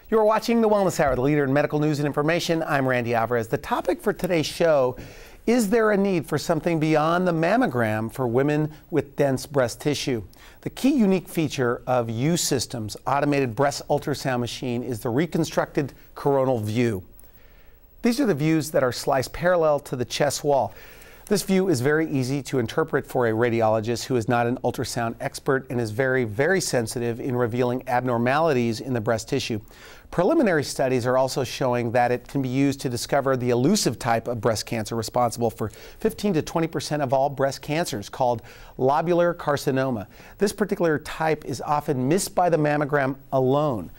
You're watching The Wellness Hour, the leader in medical news and information. I'm Randy Alvarez. The topic for today's show, is there a need for something beyond the mammogram for women with dense breast tissue? The key unique feature of U-System's automated breast ultrasound machine is the reconstructed coronal view. These are the views that are sliced parallel to the chest wall. This view is very easy to interpret for a radiologist who is not an ultrasound expert and is very sensitive in revealing abnormalities in the breast tissue. Preliminary studies are also showing that it can be used to discover the elusive type of breast cancer responsible for 15 to 20% of all breast cancers, called lobular carcinoma. This particular type is often missed by the mammogram alone.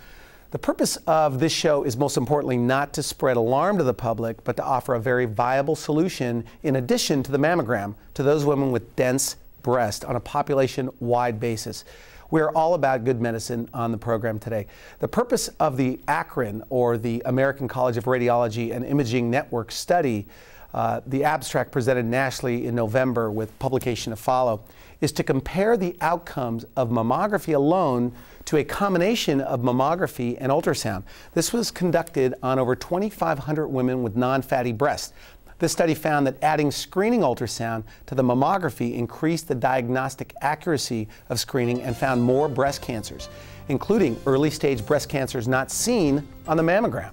The purpose of this show is most importantly not to spread alarm to the public, but to offer a very viable solution in addition to the mammogram to those women with dense breast on a population-wide basis. We're all about good medicine on the program today. The purpose of the ACRIN, or the American College of Radiology and Imaging Network study, the abstract presented nationally in November with publication to follow, is to compare the outcomes of mammography alone to a combination of mammography and ultrasound. This was conducted on over 2,500 women with non-fatty breasts. This study found that adding screening ultrasound to the mammography increased the diagnostic accuracy of screening and found more breast cancers, including early-stage breast cancers not seen on the mammogram.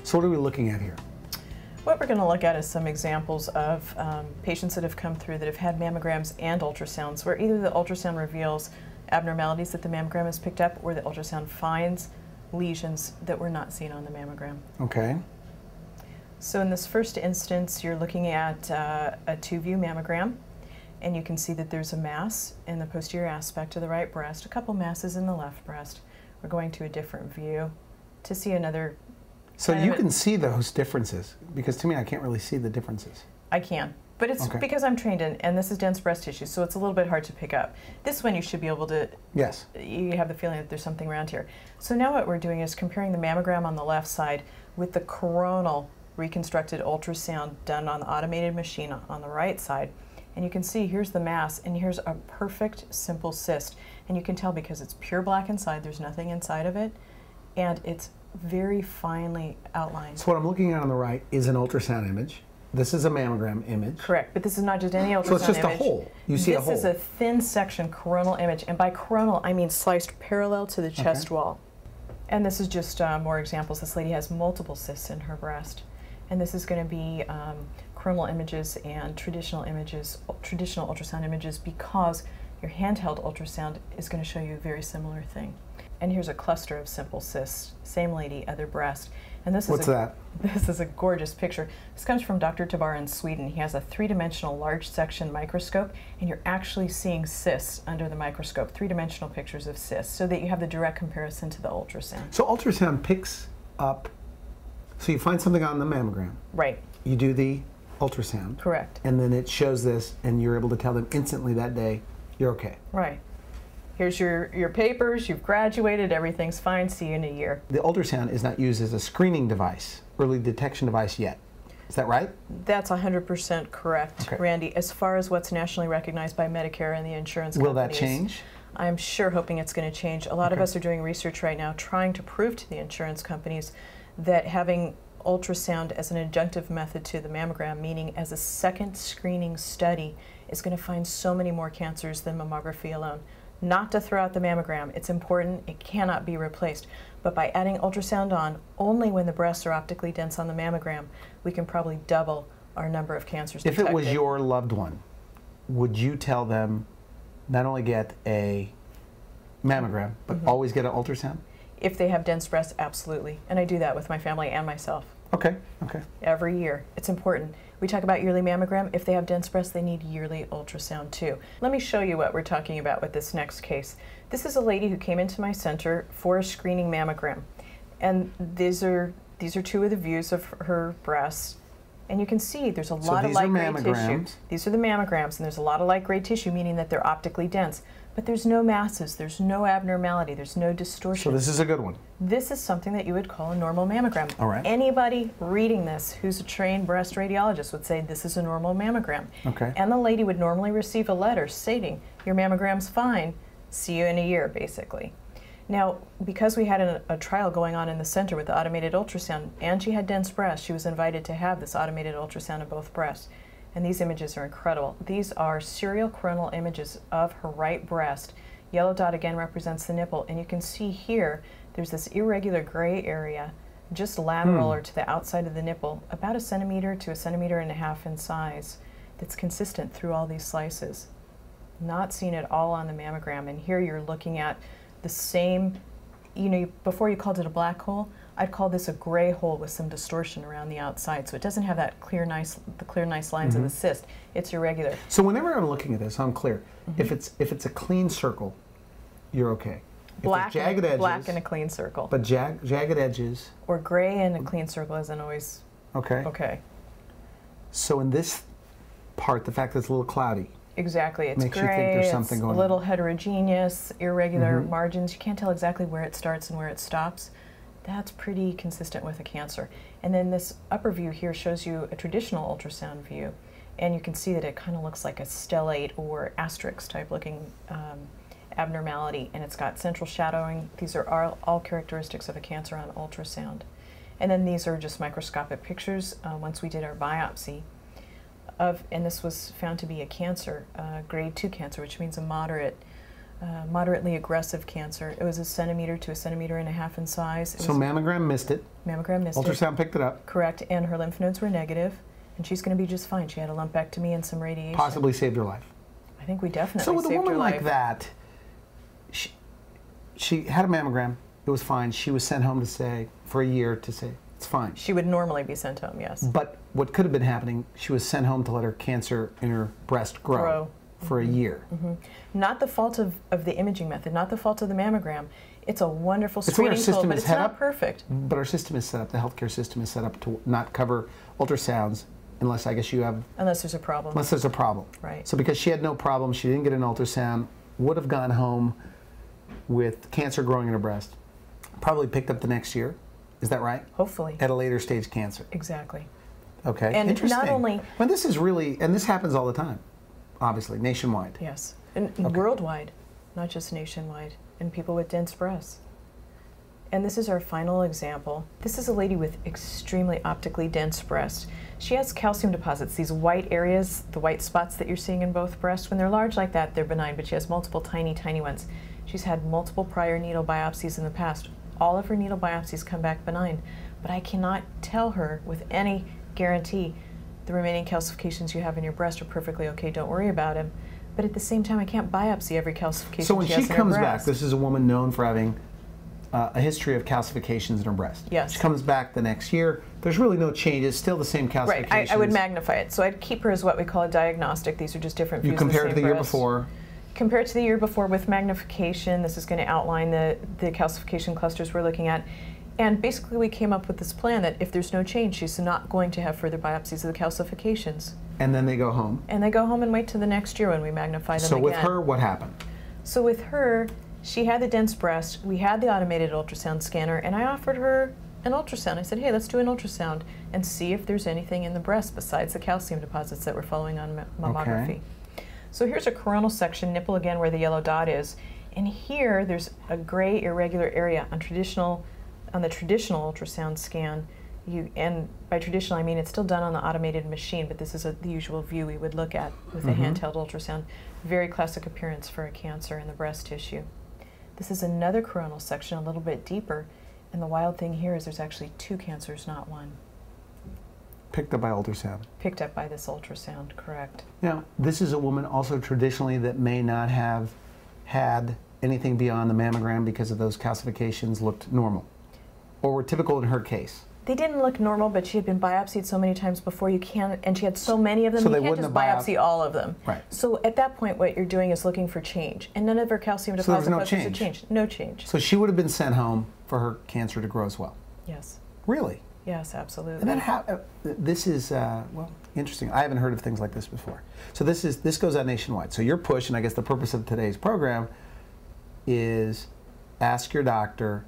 So what are we looking at here? What we're going to look at is some examples of patients that have come through that have had mammograms and ultrasounds, where either the ultrasound reveals abnormalities that the mammogram has picked up, or the ultrasound finds lesions that were not seen on the mammogram. Okay. So in this first instance, you're looking at a two-view mammogram, and you can see that there's a mass in the posterior aspect of the right breast, a couple masses in the left breast. We're going to a different view to see another. So you can see those differences, because to me I can't really see the differences. I can, but it's because I'm trained in, and this is dense breast tissue, so it's a little bit hard to pick up. This one you should be able to, yes. You have the feeling that there's something around here. So now what we're doing is comparing the mammogram on the left side with the coronal reconstructed ultrasound done on the automated machine on the right side. And you can see here's the mass, and here's a perfect simple cyst. And you can tell because it's pure black inside, there's nothing inside of it, and it's very finely outlined. So what I'm looking at on the right is an ultrasound image. This is a mammogram image. Correct, but this is not just any ultrasound image. So it's just a hole. You see a hole. This is a thin section coronal image, and by coronal I mean sliced parallel to the chest wall. And this is just more examples. This lady has multiple cysts in her breast, and this is going to be coronal images and traditional ultrasound images, because your handheld ultrasound is going to show you a very similar thing. And here's a cluster of simple cysts. Same lady, other breast. And this What's that? This is a gorgeous picture. This comes from Dr. Tabar in Sweden. He has a three-dimensional large section microscope, and you're actually seeing cysts under the microscope, three-dimensional pictures of cysts, so that you have the direct comparison to the ultrasound. So ultrasound picks up, so you find something on the mammogram. Right. You do the ultrasound. Correct. And then it shows this, and you're able to tell them instantly that day, you're okay. Right. Here's your papers, you've graduated, everything's fine, see you in a year. The ultrasound is not used as a screening device, early detection device yet. Is that right? That's 100% correct, Randy, as far as what's nationally recognized by Medicare and the insurance companies. Will that change? I'm sure hoping it's going to change. A lot of us are doing research right now trying to prove to the insurance companies that having ultrasound as an adjunctive method to the mammogram, meaning as a second screening study, is going to find so many more cancers than mammography alone. Not to throw out the mammogram, it's important, it cannot be replaced. But by adding ultrasound on only when the breasts are optically dense on the mammogram, we can probably double our number of cancers detected. If it was your loved one, would you tell them not only get a mammogram, but always get an ultrasound? If they have dense breasts, absolutely. And I do that with my family and myself. Okay. Every year. It's important. We talk about yearly mammogram. If they have dense breasts, they need yearly ultrasound too. Let me show you what we're talking about with this next case. This is a lady who came into my center for a screening mammogram. And these are two of the views of her breasts. And you can see there's a lot of light gray tissue. These are the mammograms, and there's a lot of light gray tissue, meaning that they're optically dense. But there's no masses, there's no abnormality, there's no distortion. So this is a good one. This is something that you would call a normal mammogram. All right. Anybody reading this who's a trained breast radiologist would say this is a normal mammogram. Okay. And the lady would normally receive a letter stating, your mammogram's fine, See you in a year, basically. Now, because we had a trial going on in the center with the automated ultrasound, and she had dense breasts, she was invited to have this automated ultrasound of both breasts. And these images are incredible. These are serial coronal images of her right breast. Yellow dot again represents the nipple, and you can see here there's this irregular gray area just lateral or to the outside of the nipple, about 1 centimeter to 1.5 centimeters in size, that's consistent through all these slices. Not seen at all on the mammogram. And here you're looking at the same, you know, before you called it a black hole, I'd call this a gray hole with some distortion around the outside. So it doesn't have that clear, nice lines of the cyst. It's irregular. So whenever I'm looking at this, I'm clear. If it's a clean circle, you're okay. Black, jagged edges, black in a clean circle. But jagged edges. Or gray in a clean circle isn't always okay. So in this part, the fact that it's a little cloudy. Exactly. It's makes gray, you think there's something going on. A little heterogeneous, irregular margins. You can't tell exactly where it starts and where it stops. That's pretty consistent with a cancer. And then this upper view here shows you a traditional ultrasound view. And you can see that it kind of looks like a stellate or asterisk type looking abnormality. And it's got central shadowing. These are all characteristics of a cancer on ultrasound. And then these are just microscopic pictures once we did our biopsy. And this was found to be a cancer, grade 2 cancer, which means a moderately aggressive cancer. It was 1 centimeter to 1.5 centimeters in size. So mammogram missed it. Mammogram missed it. Ultrasound picked it up. Correct, and her lymph nodes were negative, and she's going to be just fine. She had a lumpectomy and some radiation. Possibly saved her life. I think we definitely saved her life. So with a woman like life. that, she had a mammogram. It was fine. She was sent home for a year to say, it's fine. She would normally be sent home, yes. But what could have been happening, she was sent home to let her cancer in her breast grow. For a year. Not the fault of the imaging method, not the fault of the mammogram. It's a wonderful screening tool, but it's not perfect. But our system is set up, the healthcare system is set up to not cover ultrasounds unless, I guess, you have... Unless there's a problem. Unless there's a problem. Right. So because she had no problem, she didn't get an ultrasound, would have gone home with cancer growing in her breast, probably picked up the next year. Is that right? Hopefully. At a later stage cancer. Exactly. Okay. And interesting. not only... Well, this is really... And this happens all the time. Obviously, nationwide. Yes, and worldwide, not just nationwide, and people with dense breasts. And this is our final example. This is a lady with extremely optically dense breasts. She has calcium deposits, these white areas, the white spots that you're seeing in both breasts. When they're large like that, they're benign, but she has multiple tiny, tiny ones. She's had multiple prior needle biopsies in the past. All of her needle biopsies come back benign, but I cannot tell her with any guarantee the remaining calcifications you have in your breast are perfectly okay, don't worry about them. But at the same time, I can't biopsy every calcification So when she has she in comes her back, breast. this is a woman known for having a history of calcifications in her breast. Yes. She comes back the next year, there's really no changes, still the same calcifications. Right, I would magnify it. So I'd keep her as what we call a diagnostic. These are just different views You compare it to the year breast. before. Compare it to the year before with magnification. This is going to outline the calcification clusters we're looking at. And basically we came up with this plan that if there's no change, she's not going to have further biopsies of the calcifications. And then they go home. And they go home and wait till the next year when we magnify them again. So with her, what happened? So with her, she had the dense breast, we had the automated ultrasound scanner, and I offered her an ultrasound. I said, hey, let's do an ultrasound and see if there's anything in the breast besides the calcium deposits that we're following on mammography. Okay. So here's a coronal section, nipple again where the yellow dot is. And here there's a gray irregular area on the traditional ultrasound scan. And by traditional I mean it's still done on the automated machine, but this is the usual view we would look at with a handheld ultrasound. Very classic appearance for a cancer in the breast tissue. This is another coronal section a little bit deeper, and the wild thing here is there's actually 2 cancers, not 1. Picked up by ultrasound. Picked up by this ultrasound, correct. Now, this is a woman also traditionally that may not have had anything beyond the mammogram because of those calcifications looked normal, or were typical in her case. They didn't look normal, but she had been biopsied so many times before you can't, and she had so many of them, so you can't just biopsy all of them. Right. So at that point, what you're doing is looking for change, and none of her calcium deposit clusters had changed. No change. So she would have been sent home for her cancer to grow as well. Yes. Really? Yes, absolutely. And then this is well, interesting. I haven't heard of things like this before. So this goes out nationwide. So your push, and I guess the purpose of today's program, is ask your doctor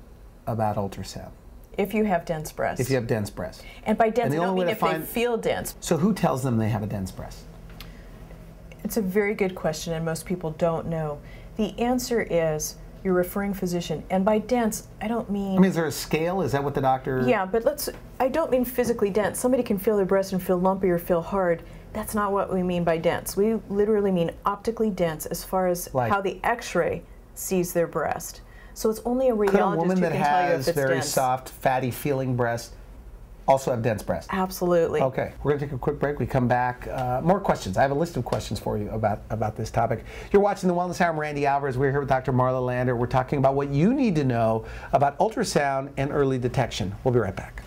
about ultrasound. If you have dense breasts. If you have dense breasts. And by dense, I don't mean if they feel dense. So who tells them they have a dense breast? It's a very good question, and most people don't know. The answer is your referring physician. And by dense, I don't mean... I mean, is there a scale? Is that what the doctor... Yeah, but I don't mean physically dense. Somebody can feel their breast and feel lumpy or feel hard. That's not what we mean by dense. We literally mean optically dense as far as how the x-ray sees their breast. So it's only a radiologist who can tell you if it's dense. Could a woman that has very soft, fatty feeling breast also have dense breast? Absolutely. Okay, we're going to take a quick break. We come back. More questions. I have a list of questions for you about this topic. You're watching The Wellness Hour. I'm Randy Alvarez. We're here with Dr. Marla Lander. We're talking about what you need to know about ultrasound and early detection. We'll be right back.